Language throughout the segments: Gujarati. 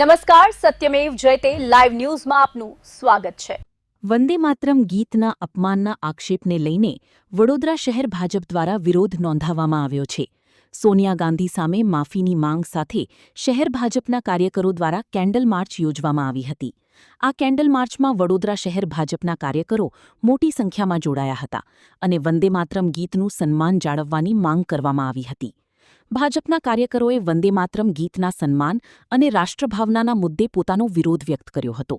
નમસ્કાર, સત્યમેવ જયતે લાઈવ ન્યૂઝમાં આપનું સ્વાગત છે। વંદે માતરમ ગીતના અપમાનના આક્ષેપને લઈને વડોદરા શહેર ભાજપ દ્વારા વિરોધ નોંધાવવામાં આવ્યો છે। સોનિયા ગાંધી સામે માફીની માંગ સાથે શહેર ભાજપના કાર્યકરો દ્વારા કેન્ડલ માર્ચ યોજવામાં આવી હતી। આ કેન્ડલ માર્ચમાં વડોદરા શહેર ભાજપના કાર્યકરો મોટી સંખ્યામાં જોડાયા હતા અને વંદે માતરમ ગીતનું સન્માન જાળવવાની માંગ કરવામાં આવી હતી। ભાજપના કાર્યકરોએ વંદે માતરમ ગીતના સન્માન અને રાષ્ટ્રભાવનાના મુદ્દે પોતાનો વિરોધ વ્યક્ત કર્યો હતો।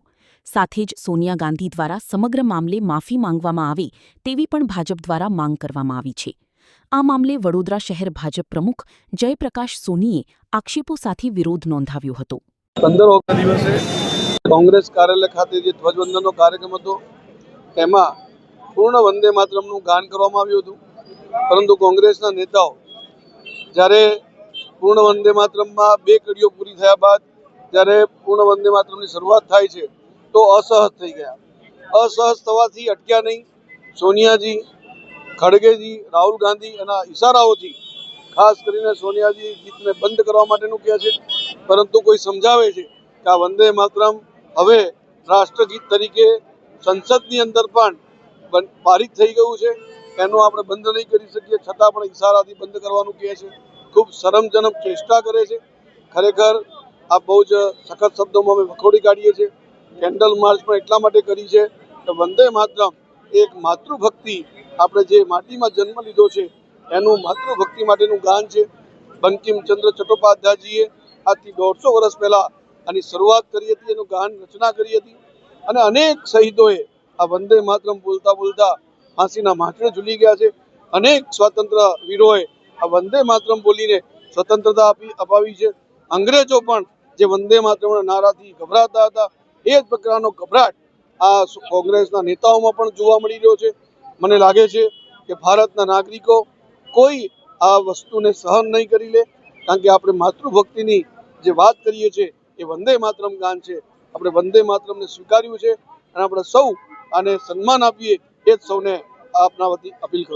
સાથે જ સોનિયા ગાંધી દ્વારા સમગ્ર મામલે માફી માંગવામાં આવે તેવી પણ ભાજપ દ્વારા માંગ કરવામાં આવી છે। આ મામલે વડોદરા શહેર ભાજપ પ્રમુખ જયપ્રકાશ સોનીએ આક્ષેપો સાથે વિરોધ નોંધાવ્યો હતો। 15 દિવસે કોંગ્રેસ કાર્યાલય ખાતે જે ધ્વજવંદનનો કાર્યક્રમ હતો તેમાં પૂર્ણ વંદે માતરમનું ગાન કરવામાં આવ્યું હતું, પરંતુ કોંગ્રેસના નેતાઓ જ્યારે પૂર્ણ વંદે માતરમમાં 2 કડીઓ પૂરી થયા બાદ જ્યારે પૂર્ણ વંદે માતરમની શરૂઆત થાય છે તો અસહજ થઈ ગયા। અસહજ થવાથી અટક્યા નહીં। સોનિયાજી, ખડગેજી, રાહુલ ગાંધી એના ઇશારાઓથી ખાસ કરીને સોનિયાજી ગીતને બંધ કરવા માટેનું કહે છે, પરંતુ કોઈ સમજાવે છે કે આ વંદે માતરમ હવે રાષ્ટ્રગીત તરીકે સંસદની અંદર પણ પારિત થઈ ગયું છે, એનો આપણે બંધ નહીં કરી શકીએ, છતાં પણ ઇશારાથી બંધ કરવાનું કહે છે। ખૂબ શરમજનક ચેષ્ટા કરે છે। ખરેખર આ બહુ જ સખત શબ્દોમાં અમે વખોડી કાઢીએ છીએ। કેન્ડલ માર્ચ પણ એટલા માટે કરી છે કે વંદે માતરમ એક માતૃભક્તિ, આપણે જે માટીમાં જન્મ લીધો છે એનું માતૃભક્તિ માટેનું ગાન છે। બંકિમચંદ્ર ચટ્ટોપાધ્યાયજીએ આજથી 150 વર્ષ પહેલાં આની શરૂઆત કરી હતી, એનું ગાન રચના કરી હતી અને અનેક શહીદોએ આ વંદે માતરમ બોલતા બોલતા ફાંસીના માંચડે ઝૂલી ગયા છે। અનેક સ્વાતંત્ર્ય વીરોએ આ વંદે માતરમ બોલીને સ્વતંત્રતા અપાવી છે। અંગ્રેજો પણ જે વંદે માતરમના નારાથી ગભરાતા હતા એ જ પ્રકારનો ગભરાટ આ કોંગ્રેસના નેતાઓમાં પણ જોવા મળી રહ્યો છે। મને લાગે છે કે ભારતના નાગરિકો કોઈ આ વસ્તુને સહન નહીં કરી લે, કારણ કે આપણે માતૃભક્તિની જે વાત કરીએ છીએ એ વંદે માતરમ ગાન છે। આપણે વંદે માતરમને સ્વીકાર્યું છે અને આપણે સૌ આને સન્માન આપીએ, એ જ સૌને આપના વતી અપીલ કરું।